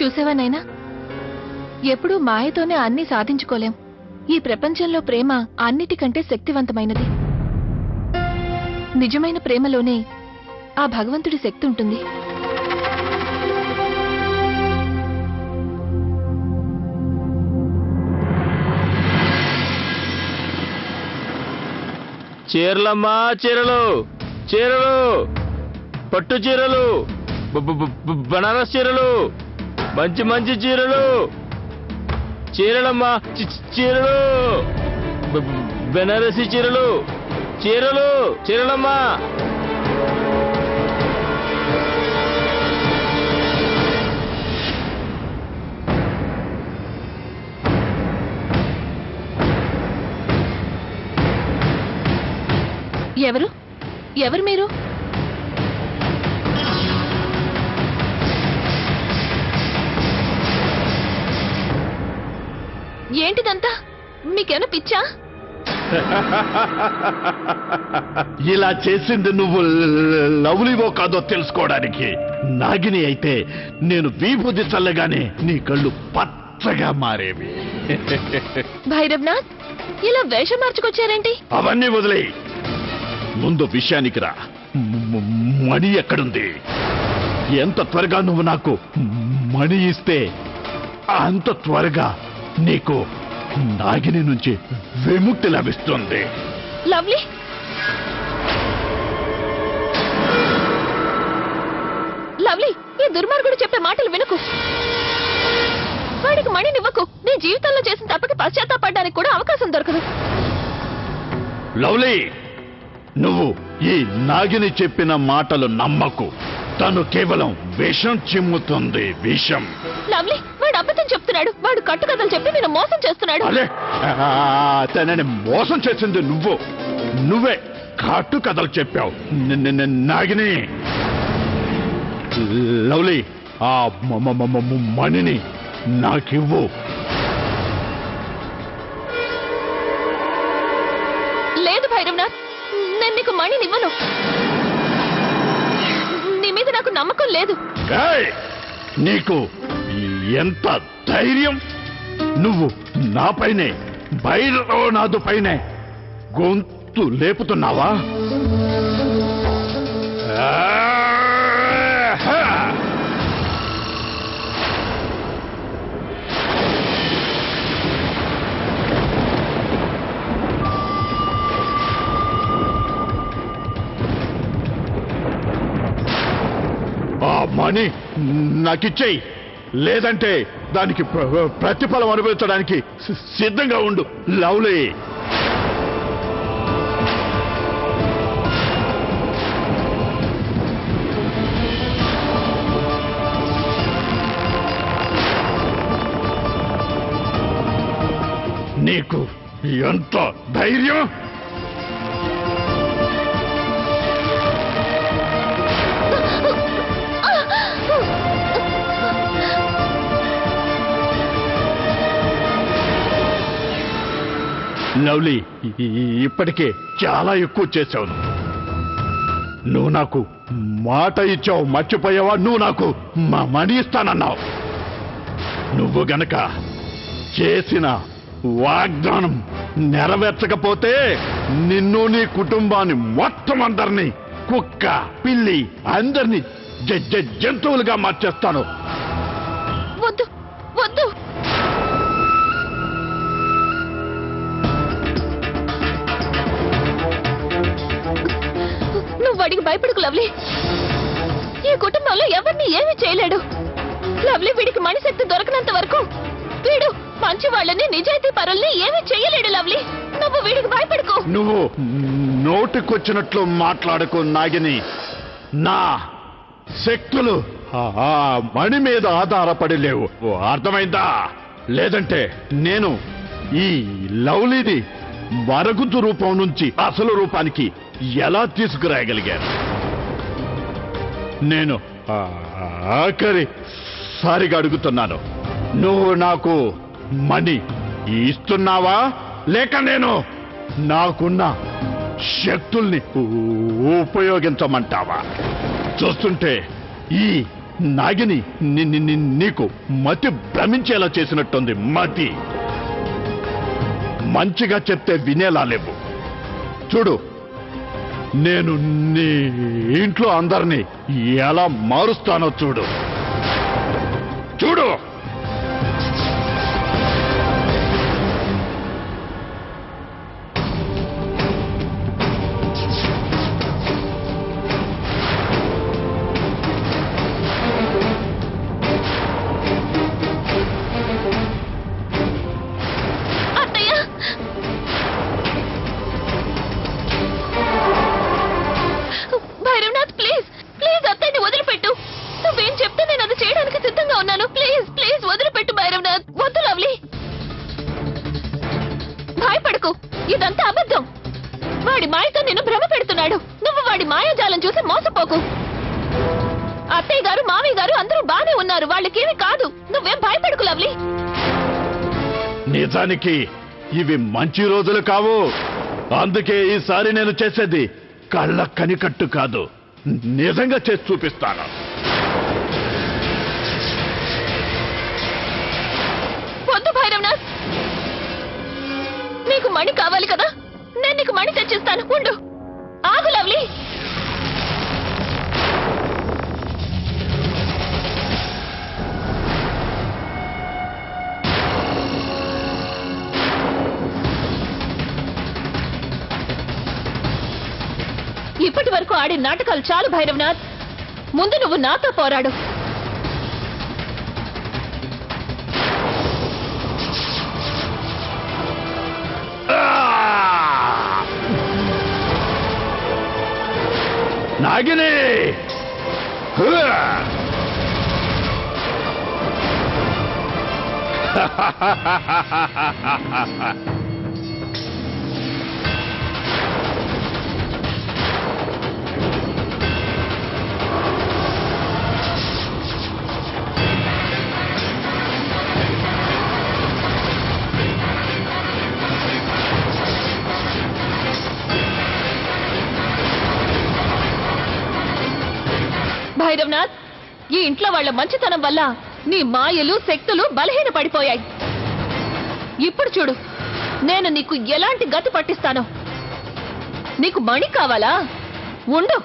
చూసావా నైనా, ఎప్పుడూ మాయతోనే అన్నీ సాధించుకోలేం. ఈ ప్రపంచంలో ప్రేమ అన్నిటికంటే శక్తివంతమైనది. నిజమైన ప్రేమలోనే ఆ భగవంతుడి శక్తి ఉంటుంది. చీరలమ్మా, చీరలు చీరలు, పట్టు చీరలు, బనారస్ చీరలు, మంచి మంచి చీరలు, చీరలమ్మా, చీరలు, బనారసి చీరలు, చీరలు, చీరలమ్మా. ఎవరు ఎవరు మీరు? ఏంటిదంతా? మీకేమైనా పిచ్చా? ఇలా చేసింది నువ్వు లవ్లీవో కాదో తెలుసుకోవడానికి. నాగిని అయితే నేను విభూతి చల్లగానే నీ కళ్ళు పచ్చగా మారేవి. భైరవ్నాథ్, ఇలా వేషం మార్చుకొచ్చారేంటి? అవన్నీ వదిలేయి, ముందు విషయానికి రా. మణి ఎక్కడుంది? ఎంత త్వరగా నువ్వు నాకు మణి ఇస్తే అంత త్వరగా నీకు నాగిని నుంచి విముక్తి లభిస్తుంది. లవ్లీ, లవ్లీ, ఈ దుర్మార్గుడు చెప్పే మాటలు వినకు. వాడికి మణినివ్వకు. నీ జీవితంలో చేసిన తప్పకి పశ్చాత్తాపడడానికి కూడా అవకాశం దొరకదు. లవ్లీ, నువ్వు ఈ నాగిని చెప్పిన మాటలు నమ్మకు. తను కేవలం విషం చిమ్ముతుంది, విషం. లవ్లీ, వాడు అబద్ధం చెప్తున్నాడు. వాడు కట్టుకథలు చెప్పి నేను మోసం చేస్తున్నాడు. అలే, తనని మోసం చేసింది నువ్వే కట్టు కథలు చెప్పావు. నాగిని, లవ్లీ, ఆ మణిని నాకివ్వు. లేదు భైరవ్నాథ్, నేను నీకు మణినివ్వను. నీ మీద నాకు నమ్మకం లేదు. నీకు ఎంత ధైర్యం? నువ్వు నాపైనే, భైరవనాథు పైనే గొంతు లేపుతున్నావా? ఆ మణి నాకిచ్చేయి, లేదంటే దానికి ప్రతిఫలం అనుభవించడానికి సిద్ధంగా ఉండు. లవ్లీ, నీకు ఎంత ధైర్యం? లవ్లీ, ఇప్పటికే చాలా ఎక్కువ చేశావు. నువ్వు నాకు మాట ఇచ్చావు, మర్చిపోయావా? నువ్వు నాకు మణి ఇస్తానన్నావు. నువ్వు గనక చేసిన వాగ్దానం నెరవేర్చకపోతే నిన్ను, నీ కుటుంబాన్ని, మొత్తం అందరినీ, కుక్క, పిల్లి అందరినీ జంతువులుగా మార్చేస్తాను. వద్దు, వద్దు. నువ్వు వాడికి భయపడకు లవ్లీ. ఈ కుటుంబంలో ఎవరిని ఏమీ చేయలేడు. లవ్లీ, వీడికి మణిశక్తి దొరకనంత వరకు వీడు మంచి వాళ్ళని, నిజాయితీ పరుల్ని ఏమీ చేయలేడు. లవ్లీ, నువ్వు వీడికి భయపడకు. నువ్వు నోటికొచ్చినట్లు మాట్లాడకు నాగిని. నా శక్తులు ఆ మణి మీద ఆధారపడి లేవు, అర్థమైందా? లేదంటే నేను ఈ లవ్లీది మరుగుతు రూపం నుంచి అసలు రూపానికి ఎలా తీసుకురాయగలిగాను? నేను ఆఖరిసారిగా అడుగుతున్నాను, నువ్వు నాకు మణి ఇస్తున్నావా, లేక నేను నాకున్న శక్తుల్ని ఉపయోగించమంటావా? చూస్తుంటే ఈ నాగిని నీకు మతి భ్రమించేలా చేసినట్టుంది. మతి మంచిగా చెప్తే వినేలా లేవు. చూడు, నేను నీ ఇంట్లో అందరినీ ఎలా మారుస్తానో చూడు. చూడు. ఇదంతా అబద్ధం. వాడి మాయతో నిన్ను భ్రమ పెడుతున్నాడు. నువ్వు వాడి మాయాజాలం చూసి మోసపోకు. అత్తయ్య గారు, మామయ్య గారు అందరూ బానే ఉన్నారు. వాళ్ళకేమి కాదు. నువ్వేం భయపడకు లవ్లీ. నిజానికి ఇవి మంచి రోజులు కావు. అందుకే ఈసారి నేను చేసేది కళ్ళ కనికట్టు కాదు, నిజంగా చేసి చూపిస్తాను. వద్దు భైరవనాథ్, నీకు మణి కావాలి కదా, నేను నీకు మణి తెచ్చిస్తాను. ఉండు, ఆగు లవ్లీ. ఇప్పటి వరకు ఆడిన నాటకాలు చాలు భైరవనాథ్. ముందు నువ్వు నాతో పోరాడు. నాగిని, భైరవనాథ్, ఈ ఇంట్లో వాళ్ల మంచితనం వల్ల నీ మాయలు శక్తులు బలహీన పడిపోయాయి. ఇప్పుడు చూడు, నేను నీకు ఎలాంటి గతి పట్టిస్తానో. నీకు మణి కావాలా? ఉండు.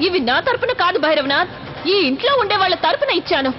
ఇవి నా తరపున కాదు భైరవనాథ్, ఈ ఇంట్లో ఉండే వాళ్ళ తరపున ఇచ్చాను.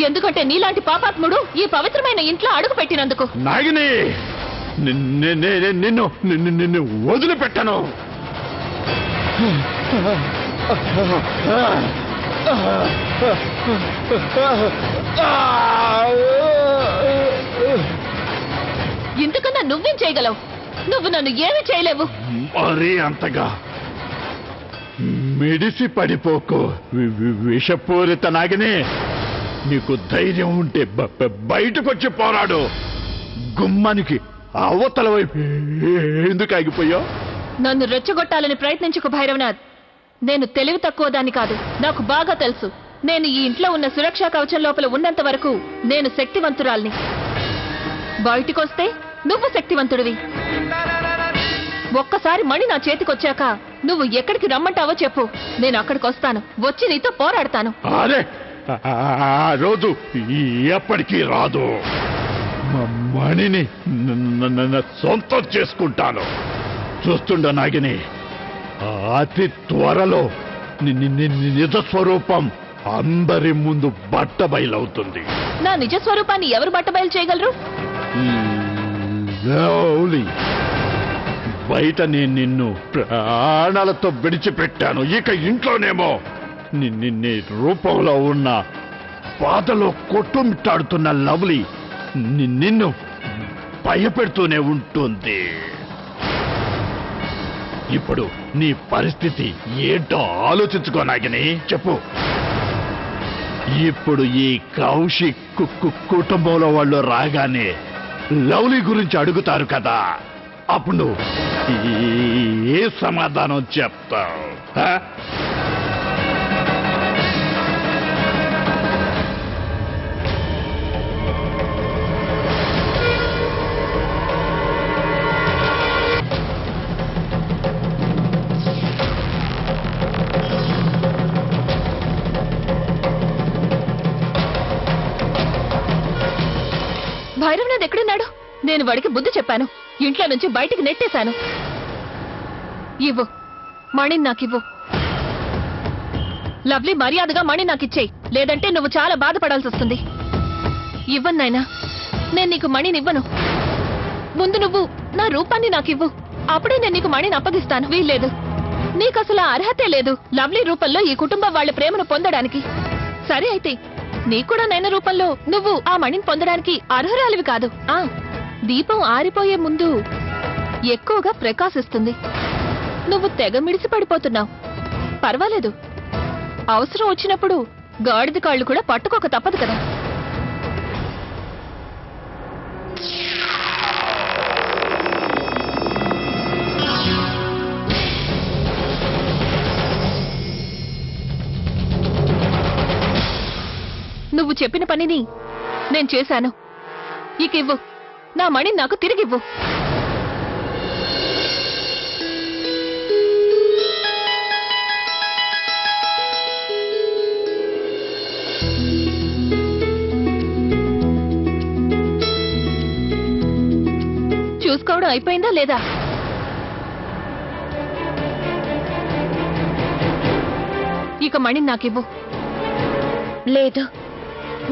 ఎందుకంటే నీలాంటి పాపాత్ముడు ఈ పవిత్రమైన ఇంట్లో అడుగు పెట్టినందుకు. నాగిని, నిన్ను నిన్ను వదిలిపెట్టను. ఇంతకన్నా నువ్వేం చేయగలవు? నువ్వు నన్ను ఏమి చేయలేవు. మరీ అంతగా మెడిసి పడిపోకు విషపూరిత నాగిని. నీకు ధైర్యం ఉంటే బయటకొచ్చి పోరాడు. గుమ్మానికి అవతల వైపు ఎందుకు ఆగిపోయావు? నన్ను రెచ్చగొట్టాలని ప్రయత్నించుకు భైరవనాథ్. నేను తెలివి తక్కువ దాన్ని కాదు, నాకు బాగా తెలుసు. నేను ఈ ఇంట్లో ఉన్న సురక్షా కవచం లోపల ఉన్నంత వరకు నేను శక్తివంతురాల్ని. బయటికొస్తే నువ్వు శక్తివంతుడివి. ఒక్కసారి మణి నా చేతికొచ్చాక నువ్వు ఎక్కడికి రమ్మంటావో చెప్పు, నేను అక్కడికి వస్తాను. వచ్చి నీతో పోరాడతాను. అరే, ఆ రోజు ఎప్పటికీ రాదు. మణిని సొంతం చేసుకుంటాను. చూస్తుండ నాగిని, అతి త్వరలో నిజ స్వరూపం అందరి ముందు బట్టబయలవుతుంది. నా నిజ స్వరూపాన్ని ఎవరు బట్టబయలు చేయగలరు? బయట నేను నిన్ను ప్రాణాలతో విడిచిపెట్టాను. ఇక ఇంట్లోనేమో నీ రూపంలో ఉన్న బాధలో కొట్టుమిట్టాడుతున్న లవ్లీ నిన్ను భయపెడుతూనే ఉంటుంది. ఇప్పుడు నీ పరిస్థితి ఏంటో ఆలోచించుకో నాగిని. చెప్పు. ఇప్పుడు ఈ కౌశిక్ కుటుంబంలో వాళ్ళు రాగానే లవ్లీ గురించి అడుగుతారు కదా, అప్పుడు నువ్వు ఏ సమాధానం చెప్తావు? ఆ? భైరవనాథ్ ఎక్కడున్నాడు? నేను వాడికి బుద్ధి చెప్పాను, ఇంట్లో నుంచి బయటికి నెట్టేశాను. ఇవ్వు మణిని నాకివ్వు. లవ్లీ మర్యాదగా మణి నాకిచ్చేయి, లేదంటే నువ్వు చాలా బాధపడాల్సి వస్తుంది. ఇవ్వను నాయనా, నేను నీకు మణినివ్వను. ముందు నువ్వు నా రూపాన్ని నాకివ్వు, అప్పుడే నేను నీకు మణిని అప్పగిస్తాను. వీల్లేదు, నీకసలు ఆ అర్హతే లేదు లవ్లీ రూపంలో ఈ కుటుంబం వాళ్ళ ప్రేమను పొందడానికి. సరే అయితే నీకు కూడా నైనా రూపంలో నువ్వు ఆ మణిని పొందడానికి అర్హురాలివి కాదు. దీపం ఆరిపోయే ముందు ఎక్కువగా ప్రకాశిస్తుంది. నువ్వు తెగ మిడిసి పడిపోతున్నావు. పర్వాలేదు, అవసరం వచ్చినప్పుడు గాడిద కాళ్ళు కూడా పట్టుకోక తప్పదు కదా. నువ్వు చెప్పిన పనిని నేను చేశాను. ఇక ఇవ్వు, నా మణి నాకు తిరిగివ్వు. చూసుకోవడం అయిపోయిందా లేదా? ఇక మణి నాకివ్వు. లేదు,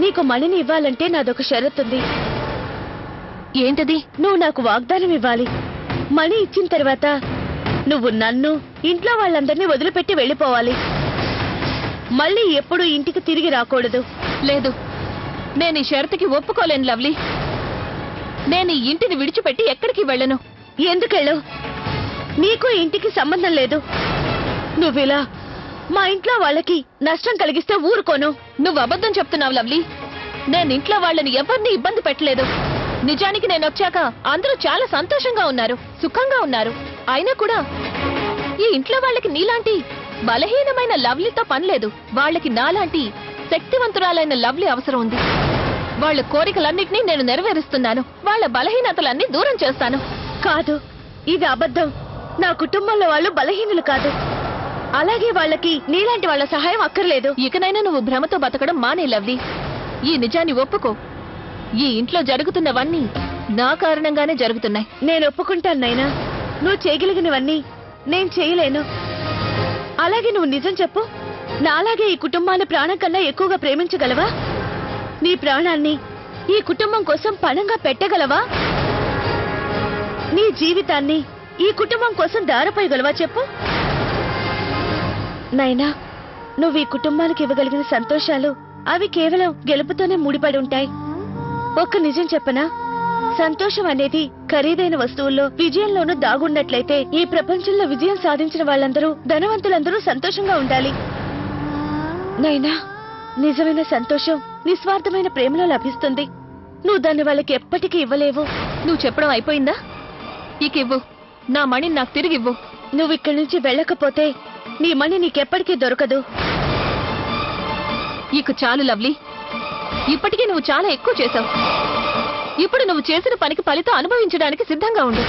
నీకు మణిని ఇవ్వాలంటే నాదొక షరతుంది. ఏంటది? నువ్వు నాకు వాగ్దానం ఇవ్వాలి. మణి ఇచ్చిన తర్వాత నువ్వు నన్ను, ఇంట్లో వాళ్ళందరినీ వదిలిపెట్టి వెళ్ళిపోవాలి. మళ్ళీ ఎప్పుడు ఇంటికి తిరిగి రాకూడదు. లేదు, నేను ఈ షరతుకి ఒప్పుకోలేను లవ్లీ. నేను ఈ ఇంటిని విడిచిపెట్టి ఎక్కడికి వెళ్ళను. ఎందుకెళ్ళు? నీకు ఇంటికి సంబంధం లేదు. నువ్విలా మా ఇంట్లో వాళ్ళకి నష్టం కలిగిస్తే ఊరుకోను. నువ్వు అబద్ధం చెప్తున్నావు లవ్లీ. నేను ఇంట్లో వాళ్ళని ఎవరిని ఇబ్బంది పెట్టలేదు. నిజానికి నేను వచ్చాక అందరూ చాలా సంతోషంగా ఉన్నారు, సుఖంగా ఉన్నారు. అయినా కూడా ఈ ఇంట్లో వాళ్ళకి నీలాంటి బలహీనమైన లవ్లీతో పనిలేదు. వాళ్ళకి నాలాంటి శక్తివంతురాలైన లవ్లీ అవసరం ఉంది. వాళ్ళ కోరికలన్నింటినీ నేను నెరవేరుస్తున్నాను. వాళ్ళ బలహీనతలన్నీ దూరం చేస్తాను. కాదు, ఇది అబద్ధం. నా కుటుంబంలో వాళ్ళు బలహీనులు కాదు. అలాగే వాళ్ళకి నీలాంటి వాళ్ళ సహాయం అక్కర్లేదు. ఇకనైనా నువ్వు భ్రమతో బతకడం మానే లవ్లీ. ఈ నిజాన్ని ఒప్పుకో. ఈ ఇంట్లో జరుగుతున్నవన్నీ నా కారణంగానే జరుగుతున్నాయి. నేను ఒప్పుకుంటాను నైనా, నువ్వు చేయగలిగినవన్నీ నేను చేయలేను. అలాగే నువ్వు నిజం చెప్పు, నాలాగే ఈ కుటుంబాన్ని ప్రాణం కన్నా ఎక్కువగా ప్రేమించగలవా? నీ ప్రాణాన్ని ఈ కుటుంబం కోసం పణంగా పెట్టగలవా? నీ జీవితాన్ని ఈ కుటుంబం కోసం దారపోయగలవా చెప్పు. నైనా, నువ్వు ఈ కుటుంబానికి ఇవ్వగలిగిన సంతోషాలు అవి కేవలం గెలుపుతోనే ముడిపడి ఉంటాయి. ఒక్క నిజం చెప్పనా? సంతోషం అనేది ఖరీదైన వస్తువుల్లో, విజయంలోనూ దాగున్నట్లయితే ఈ ప్రపంచంలో విజయం సాధించిన వాళ్ళందరూ, ధనవంతులందరూ సంతోషంగా ఉండాలి. నైనా, నిజమైన సంతోషం నిస్వార్థమైన ప్రేమలో లభిస్తుంది. నువ్వు దాన్ని వాళ్ళకి ఎప్పటికీ ఇవ్వలేవు. నువ్వు చెప్పడం అయిపోయిందా? ఇక ఇవ్వు, నా మణిని నాకు తిరిగివ్వు. నువ్వు ఇక్కడి నుంచి వెళ్ళకపోతే నీ మణి నీకెప్పటికీ దొరకదు. ఇక చాలు లవ్లీ. ఇప్పటికీ నువ్వు చాలా ఎక్కువ చేశావు. ఇప్పుడు నువ్వు చేసిన పనికి ఫలితం అనుభవించడానికి సిద్ధంగా ఉండు.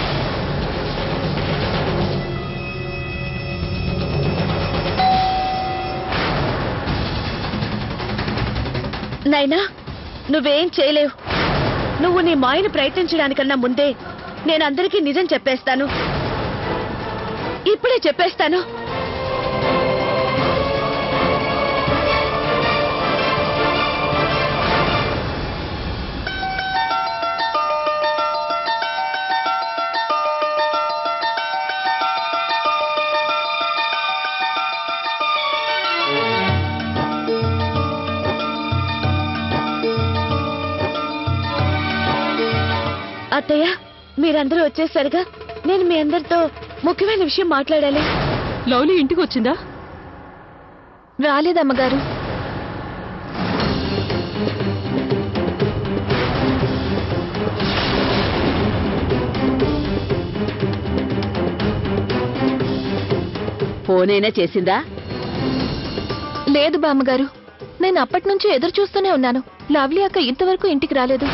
నైనా, నువ్వేం చేయలేవు. నువ్వు నీ మాయను ప్రయత్నించడానికన్నా ముందే నేను అందరికీ నిజం చెప్పేస్తాను. ఇప్పుడే చెప్పేస్తాను. అత్తయ్య, మీరందరూ వచ్చేసరిగా నేను మీ అందరితో ముఖ్యమైన విషయం మాట్లాడాలి. లవ్లీ ఇంటికి వచ్చిందా? రాలేదమ్మగారు. ఫోనైనా చేసిందా? లేదు బామ్మగారు, నేను అప్పటి నుంచి ఎదురు చూస్తూనే ఉన్నాను. లవ్లీ అక్క ఇంతవరకు ఇంటికి రాలేదు.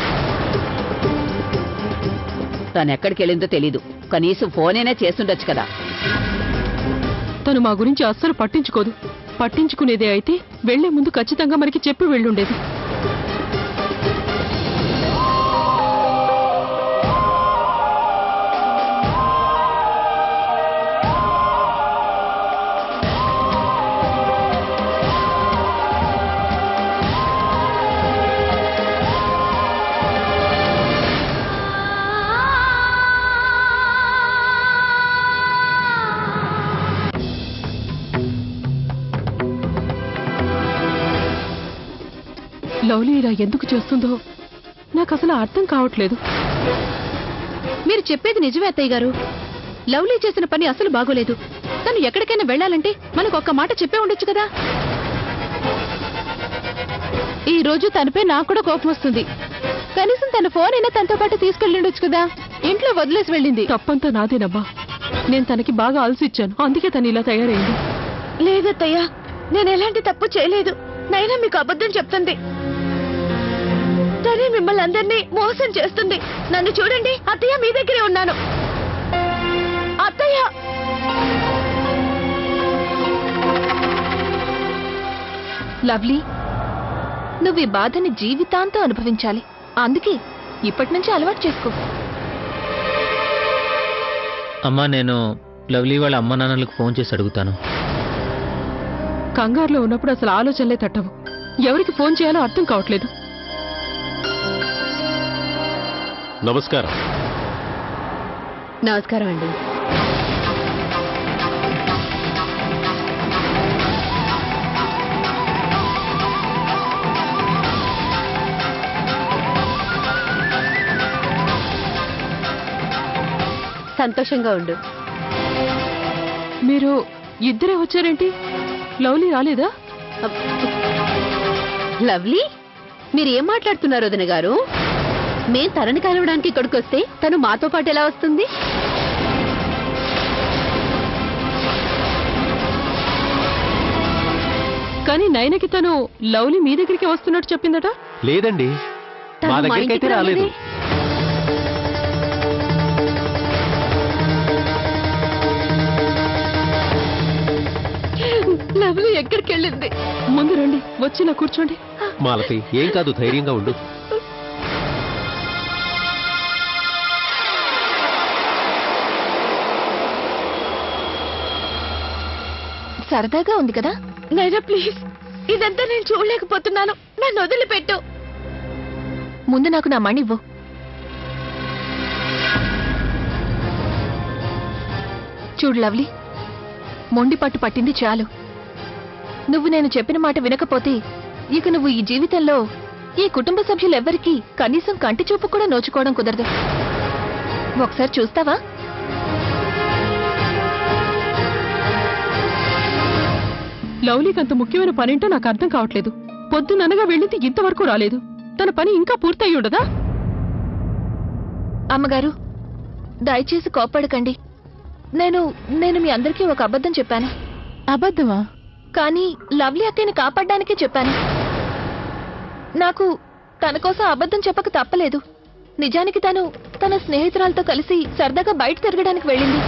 తనెక్కడికెళ్ళిందో తెలీదు. కనీసం ఫోనైనా చేస్తుండొచ్చు కదా. తను మా గురించి అస్సలు పట్టించుకోదు. పట్టించుకునేదే అయితే వెళ్లే ముందు ఖచ్చితంగా మనకి చెప్పి వెళ్ళుండేది. లవ్లీ ఇలా ఎందుకు చేస్తుందో నాకు అసలు అర్థం కావట్లేదు. మీరు చెప్పేది నిజమే అత్తయ్య గారు. లవ్లీ చేసిన పని అసలు బాగోలేదు. తను ఎక్కడికైనా వెళ్ళాలంటే మనకు ఒక్క మాట చెప్పే ఉండొచ్చు కదా. ఈ రోజు తనపై నాకు కూడా కోపం వస్తుంది. కనీసం తన ఫోన్ అయినా తనతో పాటు తీసుకెళ్ళిండొచ్చు కదా. ఇంట్లో వదిలేసి వెళ్ళింది. తప్పంతా నాదేనమ్మా. నేను తనకి బాగా అలసిచ్చాను. అందుకే తను ఇలా తయారైంది. లేదత్తయ్య, నేను ఎలాంటి తప్పు చేయలేదు. నైనా మీకు అబద్ధం చెప్తుంది. తనే మిమ్మల్ని అందరినీ మోసం చేస్తుంది. నన్ను చూడండి అత్తయ్య, మీ దగ్గరే ఉన్నాను. అత్తయ్య, లవ్లీ, నువ్వు ఈ బాధని జీవితాంతం అనుభవించాలి. అందుకే ఇప్పటి నుంచి అలవాటు చేసుకో. అమ్మా, నేను లవ్లీ వాళ్ళ అమ్మ నాన్నలకు ఫోన్ చేసి అడుగుతాను. కంగారులో ఉన్నప్పుడు అసలు ఆలోచనలే తట్టవు. ఎవరికి ఫోన్ చేయాలో అర్థం కావట్లేదు. నమస్కారం. నమస్కారం అండి. సంతోషంగా ఉండు. మీరు ఇద్దరే వచ్చారేంటి? లవ్లీ రాలేదా? లవ్లీ, మీరేం మాట్లాడుతున్నారు వదిన గారు? మేం తనని కలవడానికి ఇక్కడికి వస్తే తను మాతో పాటు ఎలా వస్తుంది? కానీ నయనకి తను లవ్లీ మీ దగ్గరికి వస్తున్నట్టు చెప్పిందట. లేదండి, తను మా మా దగ్గరికి అయితే ఇంటికి రాలేదు. లవ్లీ ఎక్కడికి వెళ్ళింది? ముందు రండి, వచ్చి ఇలా కూర్చోండి. మాలతి, ఏం కాదు, ధైర్యంగా ఉండు. సరదాగా ఉంది కదా. నైనా ప్లీజ్, ఇదంతా నేను చూడలేకపోతున్నాను. నన్ను వదిలిపెట్టు. ముందు నాకు నా మణి ఇవ్వు. చూడు లవ్లీ, మొండి పట్టు పట్టింది చాలు. నువ్వు నేను చెప్పిన మాట వినకపోతే ఇక నువ్వు ఈ జీవితంలో ఈ కుటుంబ సభ్యులెవ్వరికీ కనీసం కంటి చూపు కూడా నోచుకోవడం కుదరదు. ఒకసారి చూస్తావా? లవ్లీకి అంత ముఖ్యమైన పనేంటో నాకు అర్థం కావట్లేదు. పొద్దుననగా వెళ్ళింది, ఇంతవరకు రాలేదు. తన పని ఇంకా పూర్తయి ఉండదా? అమ్మగారు, దయచేసి కోప్పడకండి. నేను మీ అందరికీ ఒక అబద్ధం చెప్పాను. అబద్ధమా? కానీ లవ్లీ అక్కని కాపాడడానికే చెప్పాను. నాకు తన కోసం అబద్ధం చెప్పక తప్పలేదు. నిజానికి తను తన స్నేహితురాలతో కలిసి సరదాగా బయట తిరగడానికి వెళ్ళింది.